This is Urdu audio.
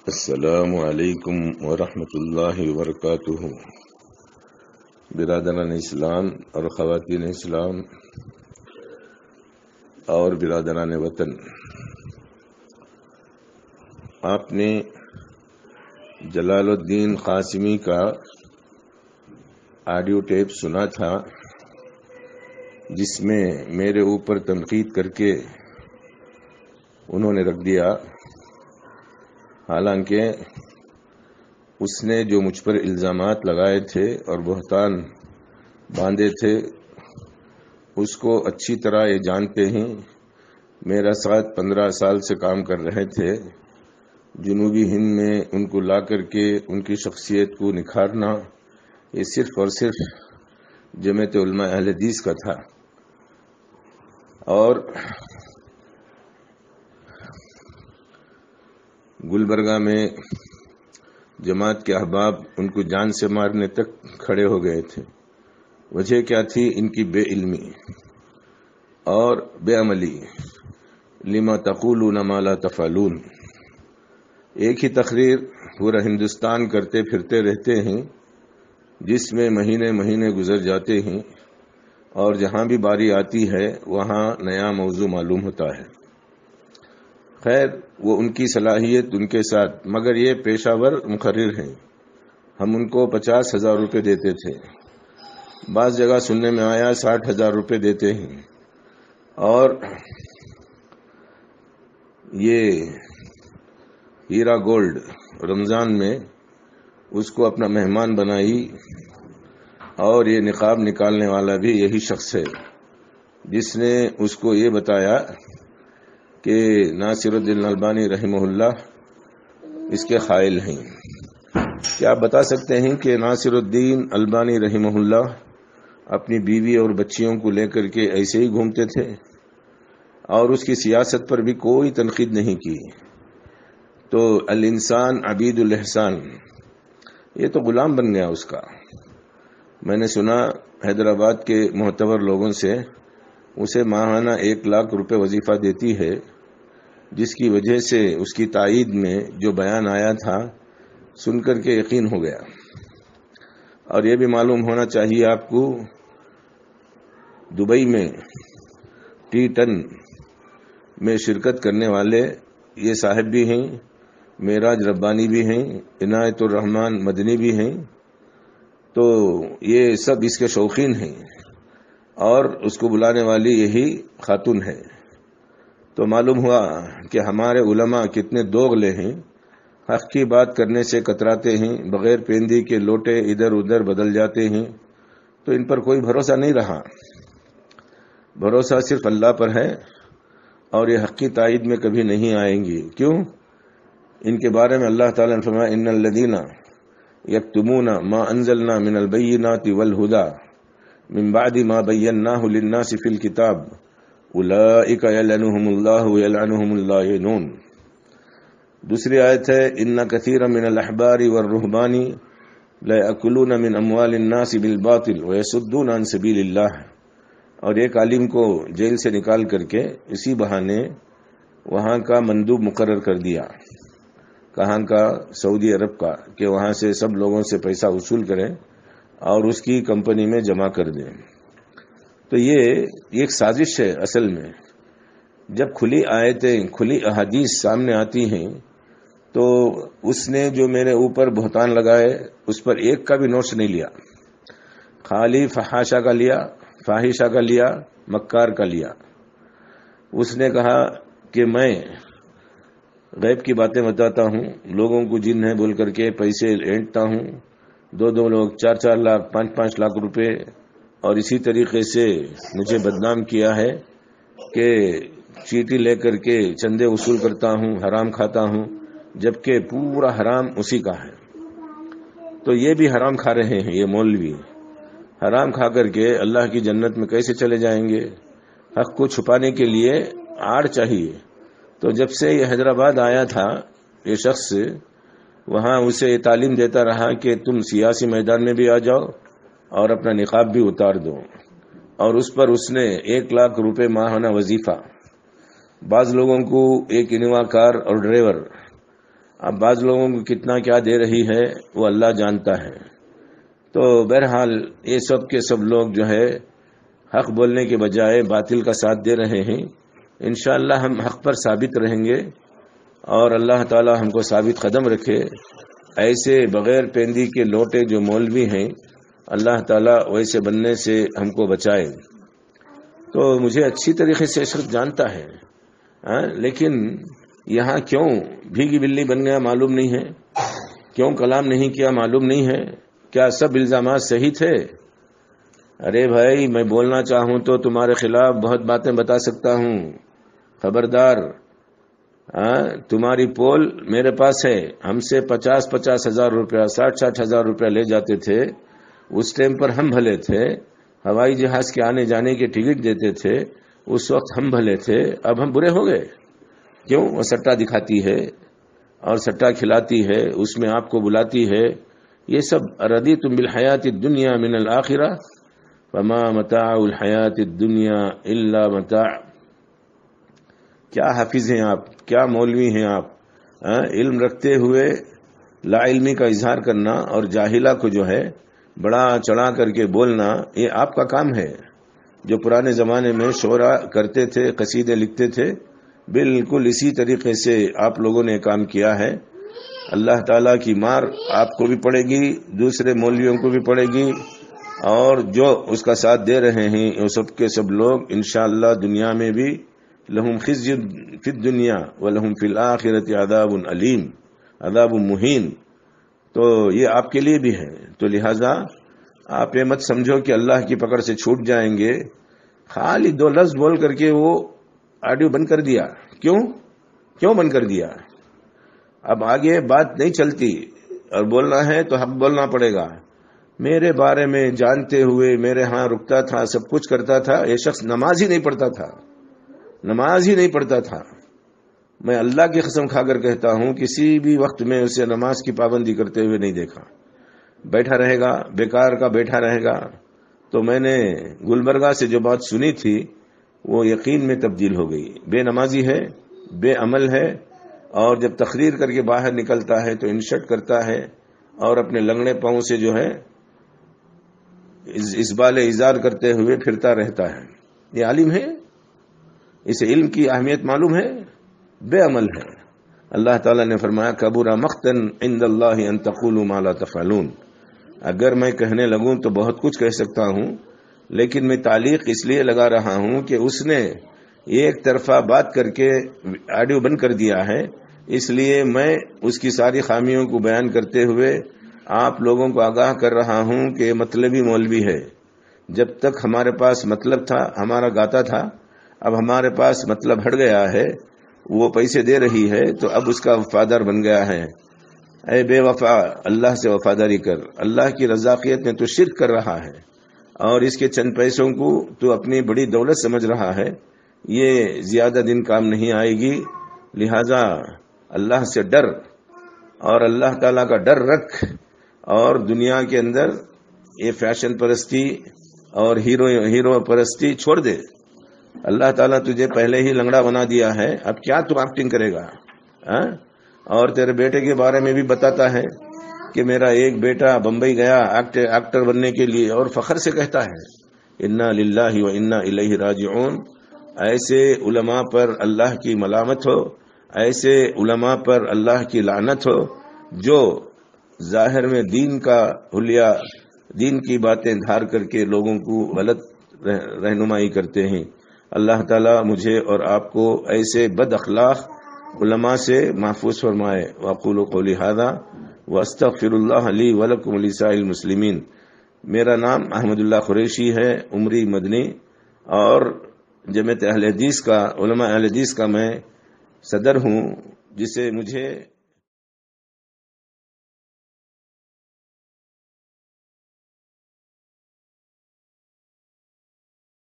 السلام علیکم ورحمۃ اللہ وبرکاتہ۔ برادران اسلام اور خواتین اسلام اور برادران وطن، آپ نے جلال الدین قاسمی کا آڈیو ٹیپ سنا تھا، جس میں میرے اوپر تنقید کر کے انہوں نے رکھ دیا، حالانکہ اس نے جو مجھ پر الزامات لگائے تھے اور بہتان باندھے تھے، اس کو اچھی طرح یہ جانتے ہیں۔ میرا ساتھ 15 سال سے کام کر رہے تھے۔ جنوبی ہند میں ان کو لا کر کے ان کی شخصیت کو نکھارنا، یہ صرف اور صرف جمعیت علماء اہل حدیث کا تھا، اور گلبرگہ میں جماعت کے احباب ان کو جان سے مارنے تک کھڑے ہو گئے تھے۔ وجہ کیا تھی؟ ان کی بے علمی اور بے عملی۔ لما تقولون ما لا تفعلون، ایک ہی تقریر پورا ہندوستان کرتے پھرتے رہتے ہیں، جس میں مہینے مہینے گزر جاتے ہیں، اور جہاں بھی باری آتی ہے وہاں نیا موضوع معلوم ہوتا ہے۔ خیر، وہ ان کی صلاحیت ان کے ساتھ، مگر یہ پیشہ ور مقرر ہیں۔ ہم ان کو 50,000 روپے دیتے تھے، بعض جگہ سننے میں آیا 60,000 روپے دیتے ہیں، اور یہ ہیرا گولڈ رمضان میں اس کو اپنا مہمان بنائی، اور یہ نقاب نکالنے والا بھی یہی شخص ہے جس نے اس کو یہ بتایا کہ ناصر الدین البانی رحمہ اللہ اس کے قائل ہیں۔ کیا آپ بتا سکتے ہیں کہ ناصر الدین البانی رحمہ اللہ اپنی بیوی اور بچیوں کو لے کر کے ایسے ہی گھومتے تھے، اور اس کی سیاست پر بھی کوئی تنقید نہیں کی؟ تو الانسان عبید الاحسان، یہ تو غلام بن گیا اس کا۔ میں نے سنا حیدرآباد کے معتبر لوگوں سے اسے ماہانہ 1 لاکھ روپے وظیفہ دیتی ہے، جس کی وجہ سے اس کی تائید میں جو بیان آیا تھا سن کر کے یقین ہو گیا۔ اور یہ بھی معلوم ہونا چاہیے آپ کو، دبئی میں T10 میں شرکت کرنے والے یہ صاحب بھی ہیں، معراج ربانی بھی ہیں، عنایت الرحمن مدنی بھی ہیں، تو یہ سب اس کے شوقین ہیں، اور اس کو بلانے والی یہی خاتون ہے۔ تو معلوم ہوا کہ ہمارے علماء کتنے دوغلے ہیں، حق کی بات کرنے سے کتراتے ہیں، بغیر پیندی کے لوٹے ادھر ادھر بدل جاتے ہیں۔ تو ان پر کوئی بھروسہ نہیں رہا، بھروسہ صرف اللہ پر ہے، اور یہ حق کی تائید میں کبھی نہیں آئیں گی۔ کیوں؟ ان کے بارے میں اللہ تعالیٰ نے فرمایا ان الذین یکتمون ما انزلنا من البینات والہدی من بعد ما بیناہ للناس فی الکتاب اولئک یلعنہم اللہ ویلعنہم اللائنون۔ دوسری آیت ہے ان کثیرا من الاحبار والرہبان لیأکلون من اموال الناس بالباطل ویصدون عن سبیل اللہ۔ اور ایک عالم کو جیل سے نکال کر کے اسی بہانے وہاں کا مندوب مقرر کر دیا، کہاں کا؟ سعودی عرب کا، کہ وہاں سے سب لوگوں سے پیسہ وصول کریں اور اس کی کمپنی میں جمع کر دیں۔ تو یہ ایک سازش ہے اصل میں۔ جب کھلی آیتیں، کھلی احادیث سامنے آتی ہیں، تو اس نے جو میرے اوپر بہتان لگائے اس پر ایک کا بھی نوٹس نہیں لیا، خالی فحاشا کا لیا، فاحشہ کا لیا، مکار کا لیا۔ اس نے کہا کہ میں غیب کی باتیں بتاتا ہوں، لوگوں کو جن ہے بول کر کے پیسے اینٹتا ہوں، 2 لوگ 4 لاکھ 5 لاکھ روپے، اور اسی طریقے سے مجھے بدنام کیا ہے کہ چیٹی لے کر کے چندے وصول کرتا ہوں، حرام کھاتا ہوں، جبکہ پورا حرام اسی کا ہے۔ تو یہ بھی حرام کھا رہے ہیں، یہ مولوی حرام کھا کر کے اللہ کی جنت میں کیسے چلے جائیں گے؟ حق کو چھپانے کے لیے آڑ چاہیے۔ تو جب سے یہ حیدرآباد آیا تھا یہ شخص، وہاں اسے یہ تعلیم دیتا رہا کہ تم سیاسی میدان میں بھی آ جاؤ اور اپنا نقاب بھی اتار دو، اور اس پر اس نے 1 لاکھ روپے ماہانہ وظیفہ۔ بعض لوگوں کو ایک انوا کار اور ڈرائیور اب بعض لوگوں کو کتنا کیا دے رہی ہے وہ اللہ جانتا ہے. تو بہرحال یہ سب کے سب لوگ جو ہے حق بولنے کے بجائے باطل کا ساتھ دے رہے ہیں. انشاءاللہ ہم حق پر ثابت رہیں گے اور اللہ تعالی ہم کو ثابت قدم رکھے. ایسے بغیر پیندی کے لوٹے جو مولوی ہیں اللہ تعالی ویسے بننے سے ہم کو بچائے. تو مجھے اچھی طریقے سے عشرت جانتا ہے لیکن یہاں کیوں بھیگی بلی بن گیا معلوم نہیں ہے, کیوں کلام نہیں کیا معلوم نہیں ہے. کیا سب الزامات صحیح تھے؟ ارے بھائی میں بولنا چاہوں تو تمہارے خلاف بہت باتیں بتا سکتا ہوں. خبردار, تمہاری پول میرے پاس ہے. ہم سے 50 ہزار روپیہ 60 ہزار روپیہ لے جاتے تھے. اس ٹائم پر ہم بھلے تھے. ہوائی جہاز کے آنے جانے کے ٹکٹ دیتے تھے. اس وقت ہم بھلے تھے. اب ہم برے ہو گئے. کیوں؟ وہ سٹا دکھاتی ہے اور سٹا کھلاتی ہے, اس میں آپ کو بلاتی ہے. یہ سب اردیتم بالحیات الدنیا من الآخرہ فما متاع الحیات الدنیا الا متاع. کیا حافظ ہیں آپ, کیا مولوی ہیں آپ؟ علم رکھتے ہوئے لا علمی کا اظہار کرنا اور جاہلہ کو جو ہے بڑا چڑھا کر کے بولنا, یہ آپ کا کام ہے. جو پرانے زمانے میں شعرا کرتے تھے, قصیدے لکھتے تھے, بالکل اسی طریقے سے آپ لوگوں نے کام کیا ہے. اللہ تعالیٰ کی مار آپ کو بھی پڑے گی, دوسرے مولویوں کو بھی پڑے گی, اور جو اس کا ساتھ دے رہے ہیں وہ سب کے سب لوگ انشاءاللہ دنیا میں بھی لہم خزی فی الدنیا ولہم فی الآخرۃ عذاب علیم, عذاب مہین. تو یہ آپ کے لیے بھی ہے. تو لہذا آپ یہ مت سمجھو کہ اللہ کی پکڑ سے چھوٹ جائیں گے. خالی 2 لفظ بول کر کے وہ آڈیو بند کر دیا. کیوں بند کر دیا؟ اب آگے بات نہیں چلتی اور بولنا ہے تو حق بولنا پڑے گا. میرے بارے میں جانتے ہوئے میرے ہاں رکتا تھا, سب کچھ کرتا تھا. یہ شخص نماز ہی نہیں پڑھتا تھا, نماز ہی نہیں پڑھتا تھا. میں اللہ کی قسم کھا کر کہتا ہوں کسی بھی وقت میں اسے نماز کی پابندی کرتے ہوئے نہیں دیکھا. بیٹھا رہے گا, بیکار کا بیٹھا رہے گا. تو میں نے گلبرگہ سے جو بات سنی تھی وہ یقین میں تبدیل ہو گئی. بے نمازی ہے, بے عمل ہے, اور جب تقریر کر کے باہر نکلتا ہے تو انشٹ کرتا ہے اور اپنے لنگڑے پاؤں سے جو ہے اسبال ازار کرتے ہوئے پھرتا رہتا ہے. یہ عالم ہے؟ اسے علم کی اہمیت معلوم ہے؟ بے عمل ہے. اللہ تعالیٰ نے فرمایا کبر مقتا عند اللہ ان تقولوا ما لا تفعلون. اگر میں کہنے لگوں تو بہت کچھ کہہ سکتا ہوں, لیکن میں تعلیق اس لیے لگا رہا ہوں کہ اس نے ایک طرفہ بات کر کے آڈیو بند کر دیا ہے. اس لیے میں اس کی ساری خامیوں کو بیان کرتے ہوئے آپ لوگوں کو آگاہ کر رہا ہوں کہ مطلبی مولوی ہے. جب تک ہمارے پاس مطلب تھا ہمارا گاتا تھا, اب ہمارے پاس مطلب ہٹ گیا ہے, وہ پیسے دے رہی ہے تو اب اس کا وفادار بن گیا ہے. اے بے وفا, اللہ سے وفاداری کر. اللہ کی رضاقیت میں تو شرک کر رہا ہے اور اس کے چند پیسوں کو تو اپنی بڑی دولت سمجھ رہا ہے. یہ زیادہ دن کام نہیں آئے گی. لہذا اللہ سے ڈر اور اللہ تعالیٰ کا ڈر رکھ, اور دنیا کے اندر یہ فیشن پرستی اور ہیرو پرستی چھوڑ دے. اللہ تعالیٰ تجھے پہلے ہی لنگڑا بنا دیا ہے, اب کیا تو ایکٹنگ کرے گا؟ اور تیرے بیٹے کے بارے میں بھی بتاتا ہے کہ میرا ایک بیٹا بمبئی گیا ایکٹر بننے کے لیے, اور فخر سے کہتا ہے انا للہ و انا الیہ راجعون. ایسے علماء پر اللہ کی ملامت ہو, ایسے علماء پر اللہ کی لعنت ہو جو ظاہر میں دین کا حلیہ, دین کی باتیں دھار کر کے لوگوں کو غلط رہنمائی کرتے ہیں. اللہ تعالیٰ مجھے اور آپ کو ایسے بد اخلاق علماء سے محفوظ فرمائے. واقول قولی ھذا واستغفر اللہ لی ولکم ولسائر المسلمین. میرا نام احمد اللہ قریشی ہے, عمری مدنی, اور جمعیت اہل حدیث کا, علماء اہل حدیث کا میں صدر ہوں, جسے مجھے